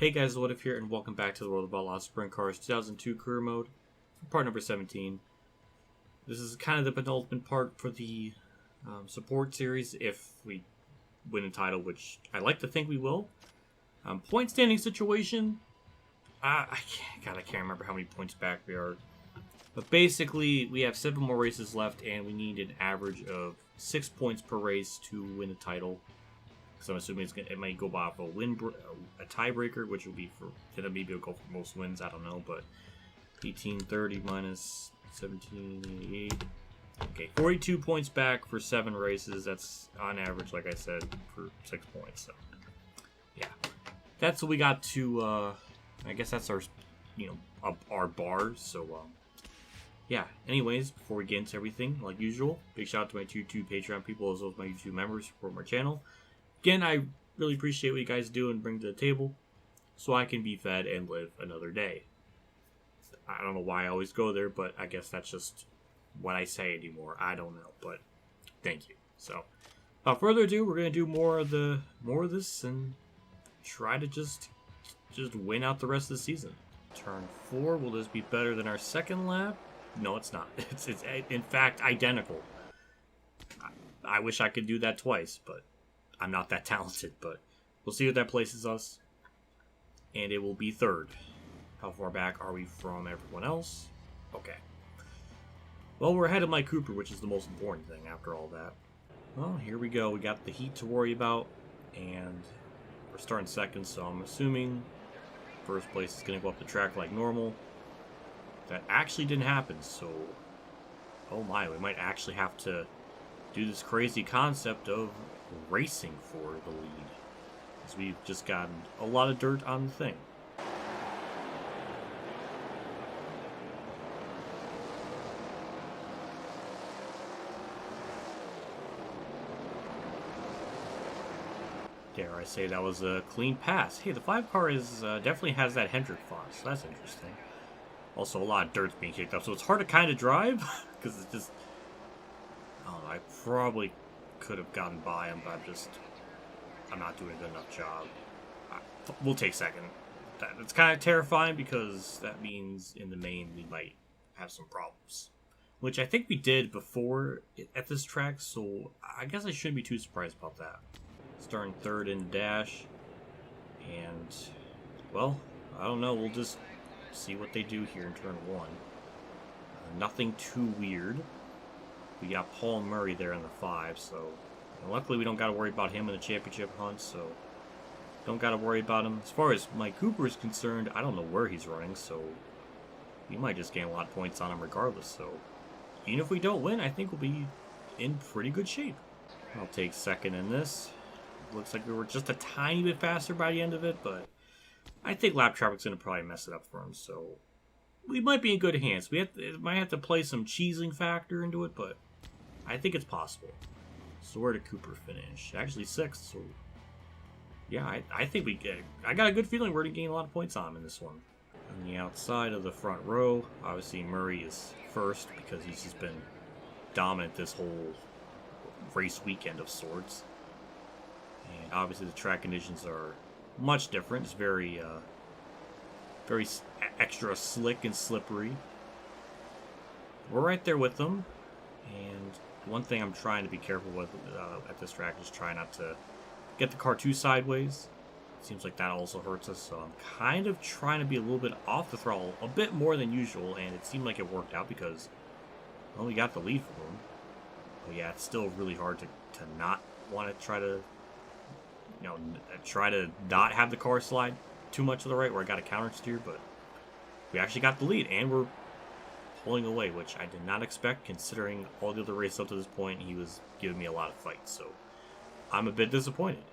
Hey guys, WhatiF here, and welcome back to the World of Outlaws Sprint Cars 2002 Career Mode, part number 17. This is kind of the penultimate part for the support series if we win a title, which I like to think we will. Point standing situation, I can't remember how many points back we are. But basically, we have 7 more races left, and we need an average of 6 points per race to win a title. So I'm assuming it might go off a tiebreaker, which will be for, maybe it'll go for most wins, I don't know, but 1830 minus 1788. Okay, 42 points back for 7 races. That's on average, like I said, for 6 points. So, yeah, that's what we got to. I guess that's our, our bars. So, yeah. Anyways, before we get into everything, like usual, big shout out to my two Patreon people as well as my YouTube members for my channel. Again, I really appreciate what you guys do and bring to the table so I can be fed and live another day. I don't know why I always go there, but I guess that's just what I say anymore. I don't know, but thank you. So, without further ado, we're going to do more of this and try to just win out the rest of the season. Turn 4, will this be better than our second lap? No, it's not. It's in fact identical. I wish I could do that twice, but I'm not that talented, but we'll see what that places us. And it will be 3rd. How far back are we from everyone else? Okay. Well, we're ahead of Mike Cooper, which is the most important thing after all that. Well, here we go. We got the heat to worry about, and we're starting 2nd, so I'm assuming first place is going to go up the track like normal. That actually didn't happen, so oh my, we might actually have to do this crazy concept of racing for the lead, because we've just gotten a lot of dirt on the thing. Dare I say that was a clean pass. Hey, the 5 car is definitely has that Hendrick font, so that's interesting. Also, a lot of dirt's being kicked up, so it's hard to kind of drive, because it's just, I don't know, I probably could have gotten by him, but I'm not doing a good enough job. We'll take 2nd. It's kind of terrifying because that means in the main we might have some problems, which I think we did before at this track, so I guess I shouldn't be too surprised about that. Starting 3rd in dash, and well, I don't know, we'll just see what they do here in turn 1. Nothing too weird. We got Paul Murray there in the 5, so luckily we don't got to worry about him in the championship hunt, so don't got to worry about him. As far as Mike Cooper is concerned, I don't know where he's running, so we might just gain a lot of points on him regardless, so even if we don't win, I think we'll be in pretty good shape. I'll take 2nd in this. Looks like we were just a tiny bit faster by the end of it, but I think lap traffic's going to probably mess it up for him, so we might be in good hands. Might have to play some cheesing factor into it, but I think it's possible. So where did Cooper finish? Actually 6th, so yeah, I think I got a good feeling we're going to gain a lot of points on him in this one. On the outside of the front row, obviously Murray is 1st because he's just been dominant this whole race weekend of sorts. And obviously the track conditions are much different. It's very extra slick and slippery. We're right there with them, and one thing I'm trying to be careful with at this track is try not to get the car too sideways. Seems like that also hurts us, so I'm kind of trying to be a little bit off the throttle, a bit more than usual, and it seemed like it worked out because, well, we got the lead from them. But yeah, it's still really hard to not want to try to, try to not have the car slide too much to the right where I got a counter steer, but we actually got the lead, and we're pulling away, which I did not expect considering all the other races up to this point. He was giving me a lot of fight, so I'm a bit disappointed.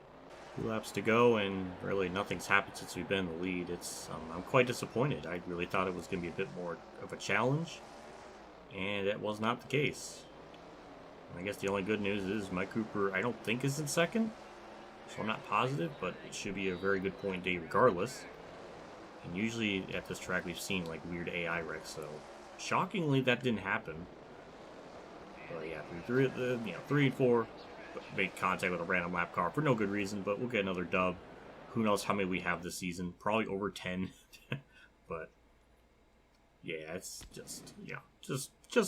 2 laps to go, and really nothing's happened since we've been in the lead. I'm quite disappointed. I really thought it was going to be a bit more of a challenge, and that was not the case. I guess the only good news is Mike Cooper, I don't think, is in 2nd, so I'm not positive, but it should be a very good point day regardless. And usually at this track we've seen like weird AI wrecks, so shockingly that didn't happen. But yeah, 3 and 4 made contact with a random lap car for no good reason, but we'll get another dub. Who knows how many we have this season? Probably over 10. But yeah, it's just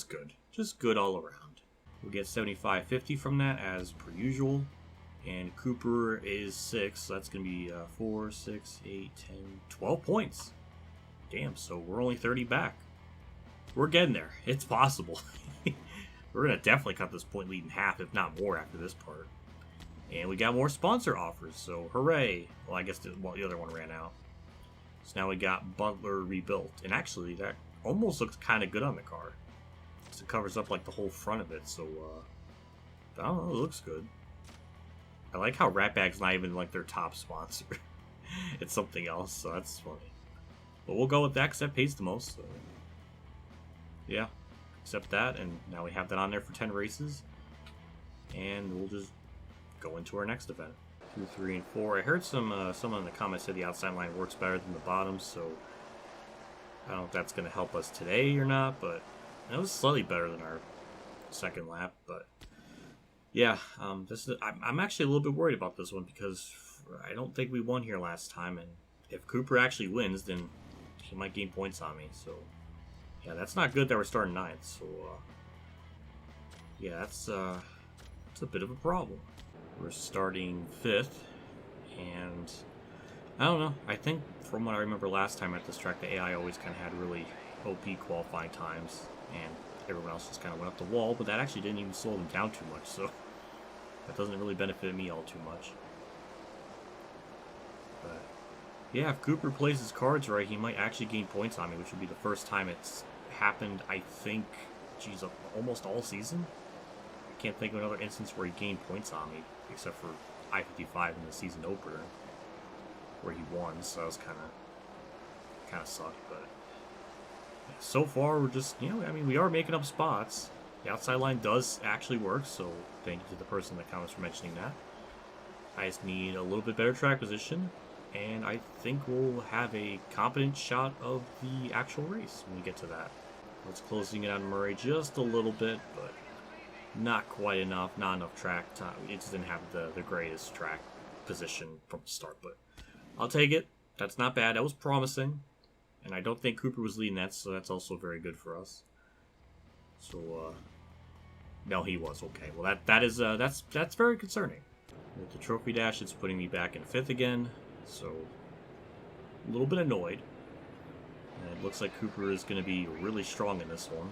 good. Just good all around. We'll get 75.50 from that as per usual. And Cooper is 6, so that's going to be 4, 6, 8, 10, 12 points. Damn, so we're only 30 back. We're getting there. It's possible. We're going to definitely cut this point lead in half, if not more, after this part. And we got more sponsor offers, so hooray. Well, I guess the other one ran out. So now we got Butler rebuilt. And actually, that almost looks kind of good on the car. So it covers up like the whole front of it, so I don't know, it looks good. I like how Ratbag's not even like their top sponsor. It's something else, so that's funny. But we'll go with that because that pays the most. So. Yeah, accept that, and now we have that on there for 10 races. And we'll just go into our next event. 2, 3, and 4. I heard someone in the comments said the outside line works better than the bottom, so I don't know if that's going to help us today or not, but it was slightly better than our second lap. But yeah, I'm actually a little bit worried about this one because I don't think we won here last time, and if Cooper actually wins, then he might gain points on me. So yeah, that's not good that we're starting 9th. So yeah, it's a bit of a problem. We're starting 5th, and I don't know. I think from what I remember last time at this track, the AI always kind of had really OP qualifying times, and everyone else just kind of went up the wall, but that actually didn't even slow them down too much, so that doesn't really benefit me all too much. But yeah, if Cooper plays his cards right, he might actually gain points on me, which would be the first time it's happened, I think, geez, almost all season. I can't think of another instance where he gained points on me, except for I-55 in the season opener, where he won, so that was kind of sucked, but yeah, so far we're just, I mean, we are making up spots. The outside line does actually work, so thank you to the person in the comments for mentioning that. I just need a little bit better track position, and I think we'll have a competent shot of the actual race when we get to that. It's closing it on Murray just a little bit, but not quite enough, not enough track time. It just didn't have the greatest track position from the start, but I'll take it. That's not bad. That was promising, and I don't think Cooper was leading that, so that's also very good for us. So, no, he was okay. Well, that's very concerning. With the trophy dash, it's putting me back in 5th again, so a little bit annoyed. And it looks like Cooper is going to be really strong in this one.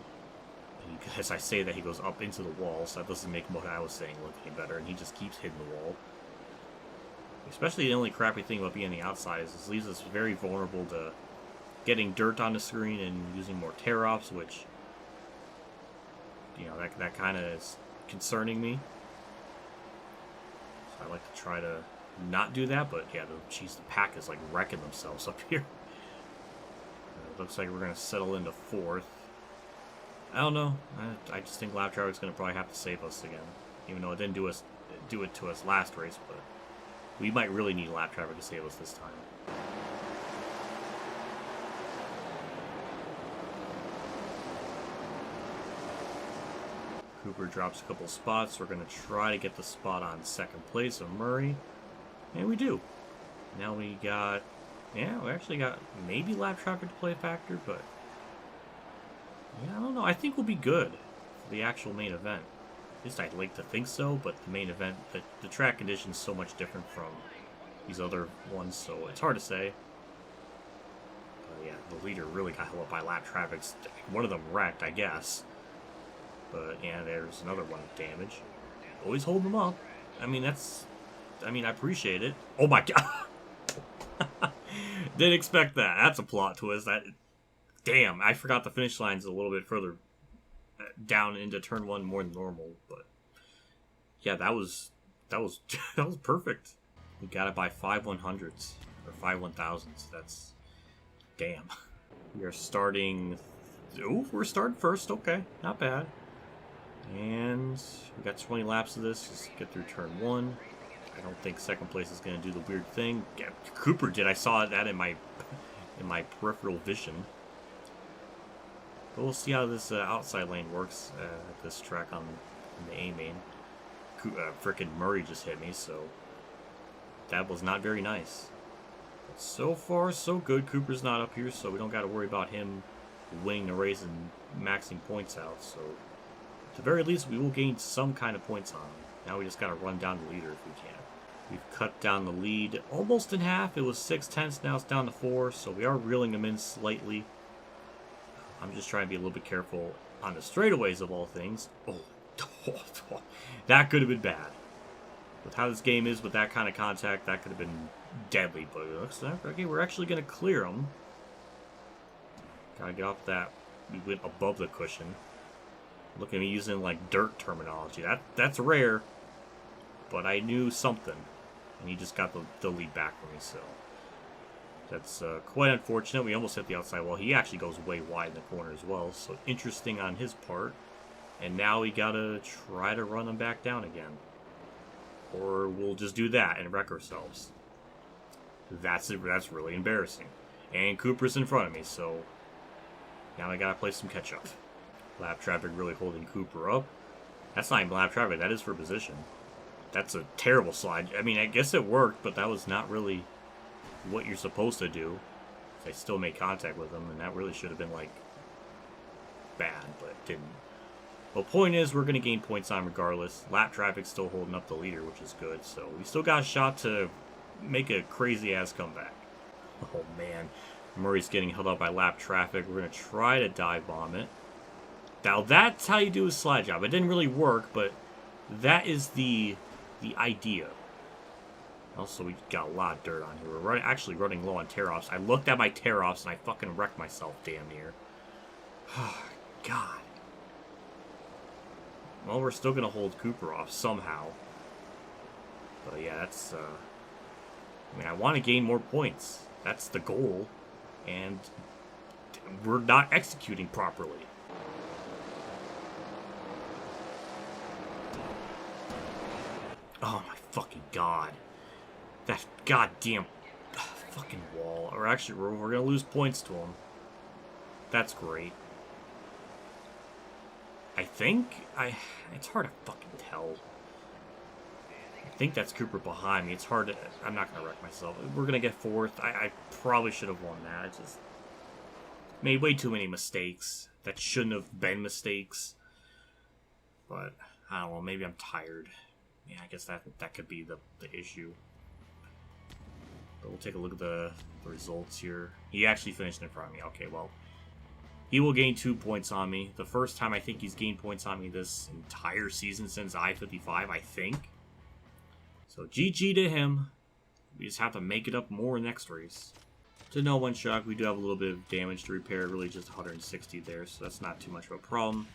As I say that, he goes up into the wall, so that doesn't make what I was saying look any better, and he just keeps hitting the wall. Especially the only crappy thing about being on the outside is this leaves us very vulnerable to getting dirt on the screen and using more tear-offs, which, that kind of is concerning me. So I like to try to not do that, but yeah, the pack is like wrecking themselves up here. It looks like we're going to settle into 4th. I don't know. I just think Lap Traffic's going to probably have to save us again. Even though it didn't do it to us last race, but we might really need Lap Traffic to save us this time. Cooper drops a couple spots. We're going to try to get the spot on 2nd place of Murray. And we do. Now we got... Yeah, we actually got maybe Lap Traffic to play a factor, but... Yeah, I don't know. I think we'll be good for the actual main event. At least I'd like to think so, but the main event, the track condition is so much different from these other ones, so it's hard to say. But yeah, the leader really got held up by Lap Traffic. One of them wrecked, I guess. But yeah, there's another one with damage. Always hold them up. I mean, I appreciate it. Oh my god! Didn't expect that. That's a plot twist. Damn, I forgot the finish line's a little bit further down into turn 1 more than normal, but yeah, that was that was perfect. We got it by 5 100s or 5 1000s. That's damn. We are starting. Oh, we're starting first. Okay, not bad. And we got 20 laps of this. Just get through turn 1. I don't think 2nd place is going to do the weird thing. Yeah, Cooper did. I saw that in my peripheral vision. But we'll see how this outside lane works at this track on the A main. Frickin' Murray just hit me, so that was not very nice. So far, so good. Cooper's not up here, so we don't got to worry about him winning the race and maxing points out. So, at the very least, we will gain some kind of points on him. Now we just got to run down the leader if we can. We've cut down the lead almost in half. It was 6/10, now it's down to 4, so we are reeling him in slightly. I'm just trying to be a little bit careful on the straightaways of all things. Oh, that could have been bad. With how this game is, with that kind of contact, that could have been deadly. But it looks like, okay, we're actually going to clear him. Gotta get off that. We went above the cushion. Look at me using, like, dirt terminology. That's rare. But I knew something. And he just got the lead back for me, so... That's quite unfortunate. We almost hit the outside wall. He actually goes way wide in the corner as well. So interesting on his part. And now we gotta try to run him back down again. Or we'll just do that and wreck ourselves. That's really embarrassing. And Cooper's in front of me, so now I gotta play some catch up. Lap traffic really holding Cooper up. That's not even lap traffic, that is for position. That's a terrible slide. I mean, I guess it worked, but that was not really what you're supposed to do. I still made contact with him, and that really should have been, like, bad, but it didn't. But point is, we're going to gain points on regardless. Lap traffic's still holding up the leader, which is good. So we still got a shot to make a crazy-ass comeback. Oh, man. Murray's getting held up by lap traffic. We're going to try to dive bomb it. Now, that's how you do a slide job. It didn't really work, but that is the idea. Also, we got a lot of dirt on here. We're actually running low on tear-offs. I looked at my tear-offs, and I fucking wrecked myself damn near. God. Well, we're still going to hold Cooper off somehow. But yeah, that's... I mean, I want to gain more points. That's the goal. And we're not executing properly. Oh my fucking god. That goddamn fucking wall. Or actually, we're going to lose points to him. That's great. I think it's hard to fucking tell. I think that's Cooper behind me. It's hard to... I'm not going to wreck myself. We're going to get fourth. I probably should have won that. I just made way too many mistakes that shouldn't have been mistakes. But, I don't know. Maybe I'm tired. Yeah, I guess that could be the issue. But we'll take a look at the results here. He actually finished in front of me. Okay, well... He will gain 2 points on me. The first time I think he's gained points on me this entire season since I-55, I think. So GG to him. We just have to make it up more next race. To no one's shock, we do have a little bit of damage to repair. Really just 160 there, so that's not too much of a problem.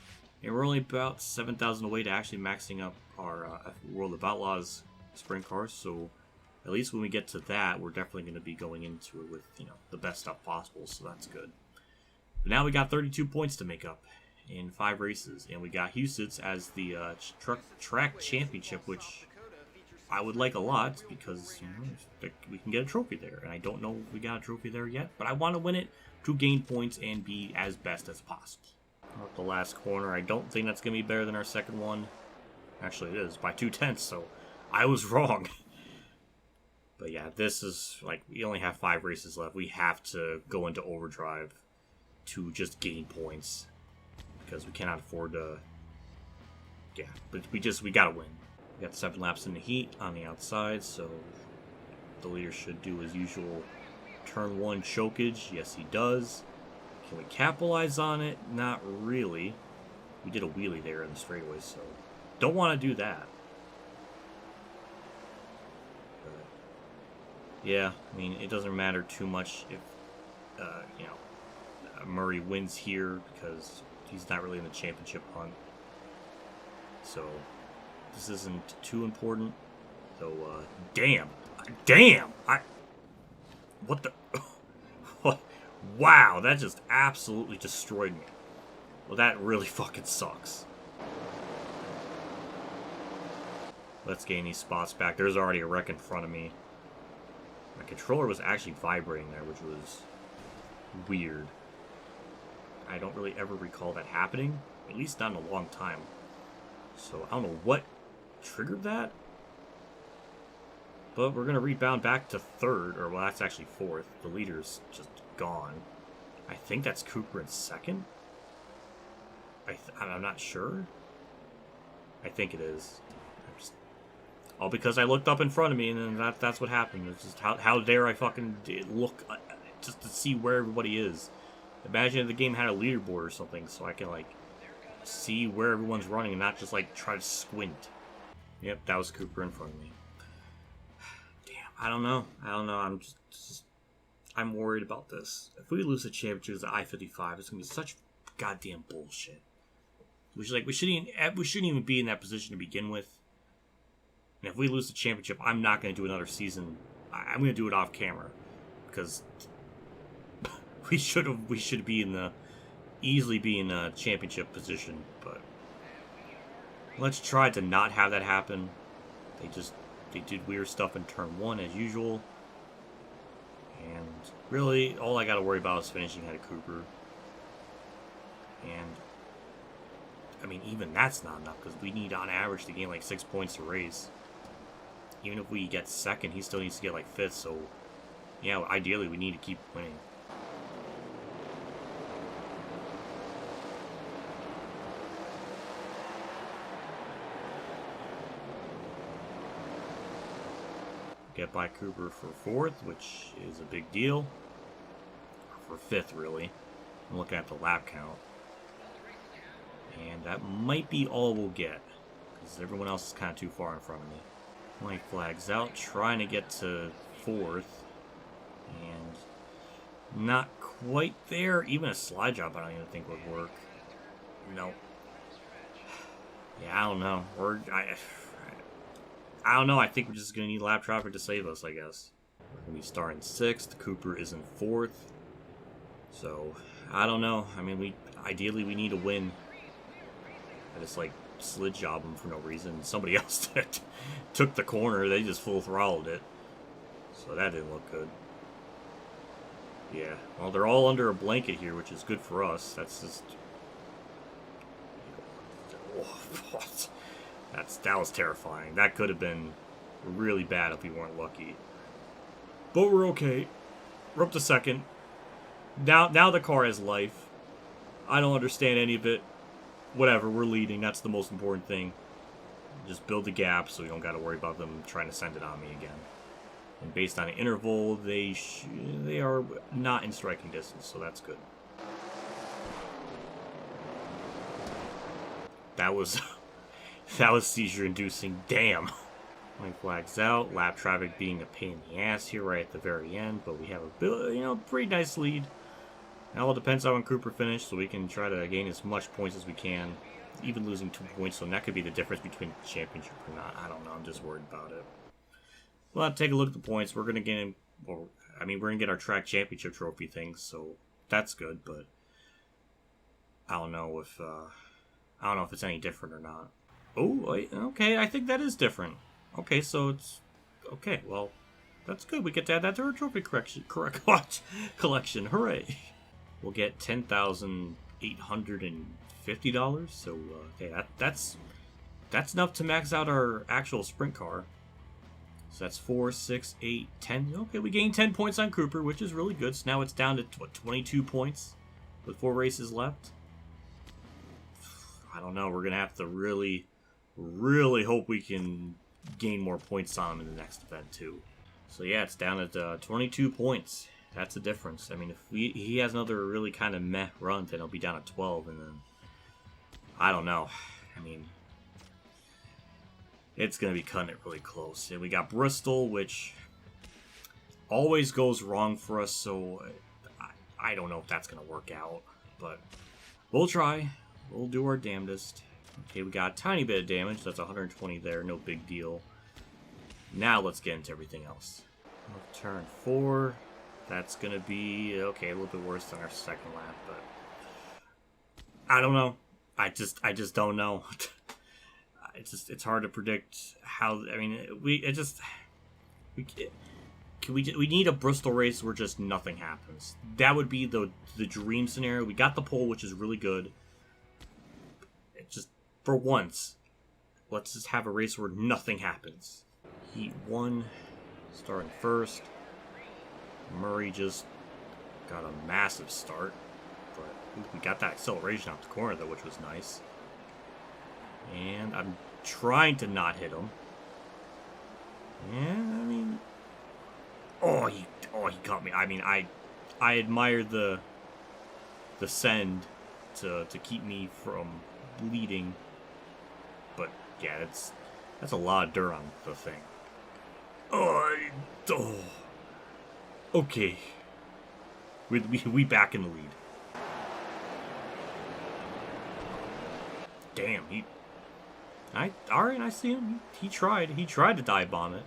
And we're only about 7,000 away to actually maxing up our World of Outlaws sprint cars. So at least when we get to that, we're definitely going to be going into it with, you know, the best stuff possible. So that's good. But now we got 32 points to make up in 5 races, and we got Houston's as the track championship, which I would like a lot because, you know, we can get a trophy there. And I don't know if we got a trophy there yet, but I want to win it to gain points and be as best as possible. Up the last corner, I don't think that's going to be better than our second one. Actually, it is by 2/10, so I was wrong. But yeah, this is like we only have 5 races left. We have to go into overdrive to just gain points because we cannot afford to. Yeah, but we gotta win. We got 7 laps in the heat on the outside, so the leader should do his usual turn 1 chokage. Yes, he does. Can we capitalize on it? Not really. We did a wheelie there in the straightaway, so don't want to do that. But yeah, I mean, it doesn't matter too much if, you know, Murray wins here because he's not really in the championship hunt. So this isn't too important. So, damn. What the? What? Wow, that just absolutely destroyed me. Well, that really fucking sucks. Let's gain these spots back. There's already a wreck in front of me. My controller was actually vibrating there, which was weird. I don't really ever recall that happening. At least not in a long time. So, I don't know what triggered that. But we're going to rebound back to third, or well, that's actually fourth. The leader's just gone. I think that's Cooper in second. I'm not sure. I think it is. All because I looked up in front of me, and then that's what happened. It's just how dare I fucking look just to see where everybody is. Imagine if the game had a leaderboard or something, so I can like see where everyone's running and not just like try to squint. Yep, that was Cooper in front of me. Damn, I don't know. I'm I'm worried about this. If we lose the championship at I-55, it's gonna be such goddamn bullshit. We shouldn't even be in that position to begin with. And if we lose the championship, I'm not going to do another season. I'm going to do it off camera because we should be easily be in a championship position. But let's try to not have that happen. They did weird stuff in turn 1 as usual, and really all I got to worry about is finishing ahead of Cooper. And I mean, even that's not enough because we need on average to gain like 6 points to race. Even if we get second, he still needs to get like 5th, so yeah, ideally we need to keep winning. Get by Cooper for 4th, which is a big deal. For 5th, really. I'm looking at the lap count. And that might be all we'll get, because everyone else is kind of too far in front of me. White flags out, trying to get to 4th, and not quite there. Even a slide job I don't even think would work. No. Yeah, I don't know. I don't know. I think we're just going to need lap traffic to save us, I guess. We're going to be starting 6th. Cooper is in 4th. So, I don't know. I mean, ideally we need a win. I just like slid job him for no reason. Somebody else took the corner. They just full throttled it. So that didn't look good. Yeah. Well, they're all under a blanket here, which is good for us. That's just... Oh, that was terrifying. That could have been really bad if we weren't lucky. But we're okay. We're up to 2nd. Now the car has life. I don't understand any of it. Whatever, we're leading. That's the most important thing. Just build the gap so we don't got to worry about them trying to send it on me again. And based on the interval, they are not in striking distance, so that's good. That was seizure-inducing. Damn. White flags out. Lap traffic being a pain in the ass here right at the very end, but we have a pretty nice lead. It all depends on when Cooper finishes, so we can try to gain as much points as we can, even losing 2 points, so that could be the difference between the championship or not. I don't know, I'm just worried about it. Well, take a look at the points. We're going to get we're going to get our track championship trophy thing, so that's good, but I don't know if it's any different or not. Oh, okay, I think that is different. Okay, so it's... Okay, well, that's good. We get to add that to our trophy collection. Hooray! We'll get $10,850. So, okay, that's enough to max out our actual sprint car. So that's 4, 6, 8, 10. Okay, we gained 10 points on Cooper, which is really good. So now it's down to, what, 22 points with 4 races left? I don't know. We're going to have to really, really hope we can gain more points on him in the next event, too. So, yeah, it's down at 22 points. That's the difference. I mean, if he has another really kind of meh run, then he'll be down at 12, and then... I don't know. I mean... It's going to be cutting it really close. And we got Bristol, which always goes wrong for us, so I don't know if that's going to work out. But we'll try. We'll do our damnedest. Okay, we got a tiny bit of damage. That's 120 there. No big deal. Now let's get into everything else. Turn 4. That's going to be, okay, a little bit worse than our second lap, but I don't know. I just don't know. It's hard to predict how. I mean, we need a Bristol race where just nothing happens. That would be the dream scenario. We got the pole, which is really good. It just for once, let's just have a race where nothing happens. Heat 1, starting first. Murray just got a massive start, but we got that acceleration out the corner though, which was nice. And I'm trying to not hit him. And I mean, oh, he caught me. I mean, I admired the send to keep me from bleeding, but yeah, that's a lot of dirt on the thing. Oh. Okay. We back in the lead. Damn, alright, I see him. He tried to dive bomb it.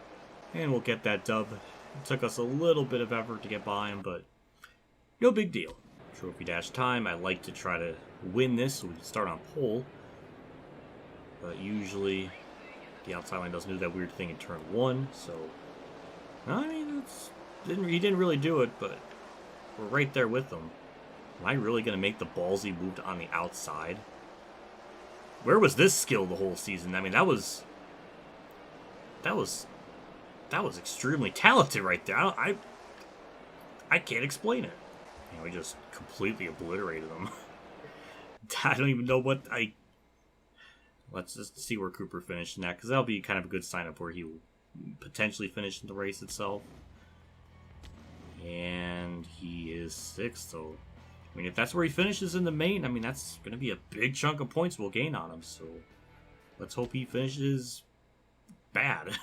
And we'll get that dub. It took us a little bit of effort to get by him, but no big deal. Trophy dash time. I like to try to win this so we can start on pole. But usually the outside line doesn't do that weird thing in turn 1, so I mean, he didn't really do it, but we're right there with him. Am I really going to make the ballsy move on the outside? Where was this skill the whole season? I mean, that was extremely talented right there. I can't explain it. You know, we just completely obliterated him. I don't even know what Let's just see where Cooper finished in that, because that'll be kind of a good sign up where he will potentially finish in the race itself. And he is 6th, so I mean, if that's where he finishes in the main, I mean, that's going to be a big chunk of points we'll gain on him, so let's hope he finishes bad.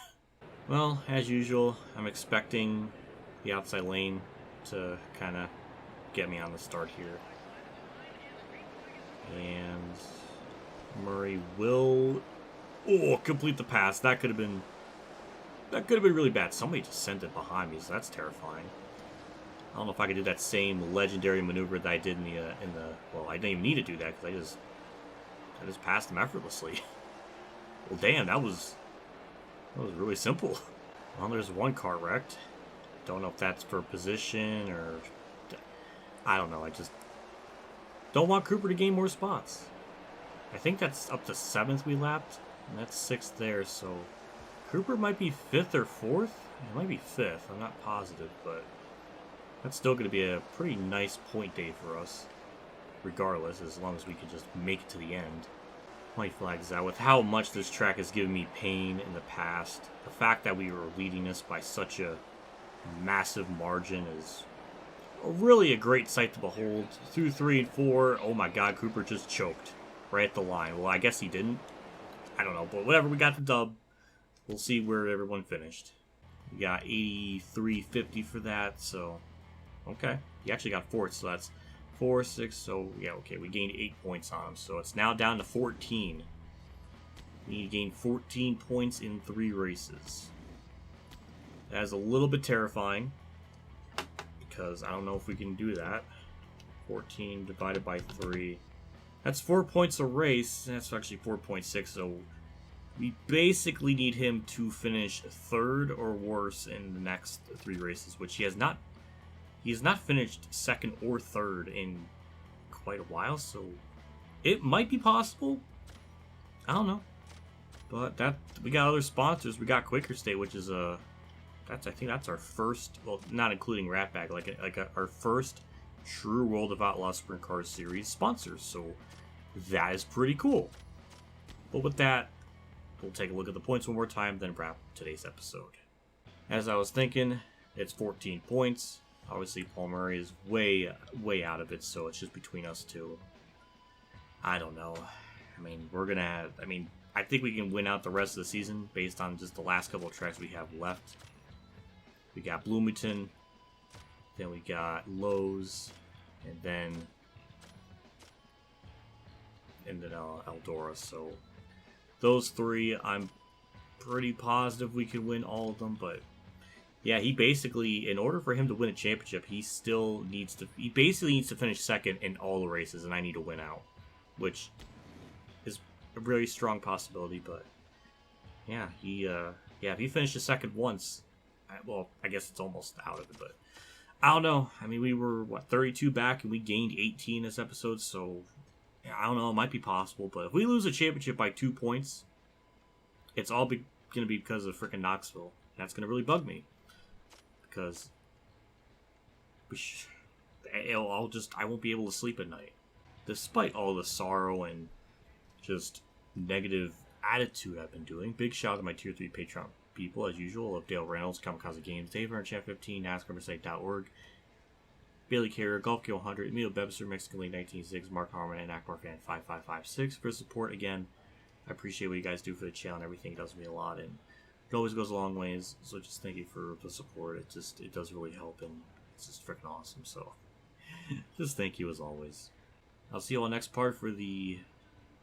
Well, as usual, I'm expecting the outside lane to kind of get me on the start here. And Murray will complete the pass. That could have been really bad. Somebody just sent it behind me, so that's terrifying. I don't know if I could do that same legendary maneuver that I did in the well, I didn't even need to do that because I just passed him effortlessly. Well, damn, that was really simple. Well, there's one car wrecked. Don't know if that's for position or I don't know. I just don't want Cooper to gain more spots. I think that's up to 7th we lapped, and that's 6th there. So Cooper might be 5th or 4th. It might be 5th. I'm not positive, but that's still going to be a pretty nice point day for us, regardless, as long as we can just make it to the end. White flags out. With how much this track has given me pain in the past, the fact that we were leading this by such a massive margin is really a great sight to behold. Through 3 and 4, oh my god, Cooper just choked right at the line. Well, I guess he didn't. I don't know, but whatever, we got the dub. We'll see where everyone finished. We got 83.50 for that, so okay. He actually got 4th, so that's 4, 6, so yeah, okay, we gained 8 points on him, so it's now down to 14. We need to gain 14 points in 3 races. That is a little bit terrifying, because I don't know if we can do that. 14 divided by 3. That's 4 points a race. That's actually 4.6, so we basically need him to finish 3rd or worse in the next 3 races, which he has not. He has not finished 2nd or 3rd in quite a while, so it might be possible. I don't know, but that we got other sponsors. We got Quicker State, which is I think that's our first, well, not including Rat Bag, our first true World of Outlaws Sprint Cars Series sponsors. So that is pretty cool. But with that, we'll take a look at the points one more time, then wrap today's episode. As I was thinking, it's 14 points. Obviously, Paul Murray is way out of it, so it's just between us two. I don't know. I mean, I think we can win out the rest of the season based on just the last couple of tracks we have left. We got Bloomington, then we got Lowe's, and then Eldora. So those 3, I'm pretty positive we can win all of them, but yeah, he basically, in order for him to win a championship, he basically needs to finish 2nd in all the races, and I need to win out, which is a really strong possibility. But yeah, if he finishes 2nd once, well, I guess it's almost out of it, but I don't know. I mean, we were 32 back, and we gained 18 this episode, so yeah, I don't know. It might be possible, but if we lose a championship by 2 points, it's all going to be because of freaking Knoxville. That's going to really bug me. because I won't be able to sleep at night, despite all the sorrow and just negative attitude I've been doing. Big shout out to my tier 3 Patreon people, as usual, of Dale Reynolds, Kamikazegames, Dave Chat 15, NASCARMersite.org, Bailey Carrier, Golf 100, EmilioBebzer, Mexican League 1986, Mark Harman, and Akbar Fan 5556 for support. Again, I appreciate what you guys do for the channel and everything. It does me a lot, and it always goes a long ways. So just thank you for the support. It does really help, and it's just freaking awesome. So just thank you as always. I'll see you all next part for the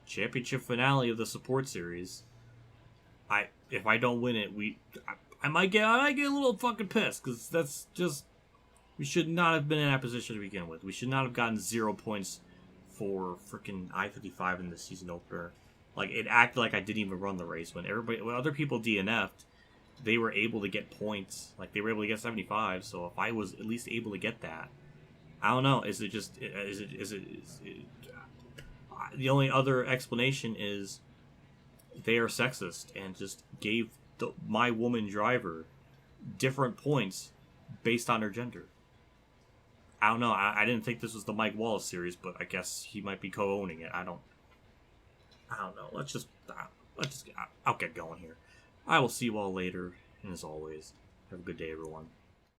championship finale of the support series. If I don't win it, I might get a little fucking pissed, because that's just, we should not have been in that position to begin with. We should not have gotten 0 points for freaking I-55 in the season opener. Like, it acted like I didn't even run the race when other people DNF'd. They were able to get points, like they were able to get 75. So if I was at least able to get that, I don't know. Is it the only other explanation is they are sexist and just gave my woman driver different points based on her gender. I don't know. I didn't think this was the Mike Wallace series, but I guess he might be co-owning it. I don't know. I'll get going here. I will see you all later, and as always, have a good day, everyone.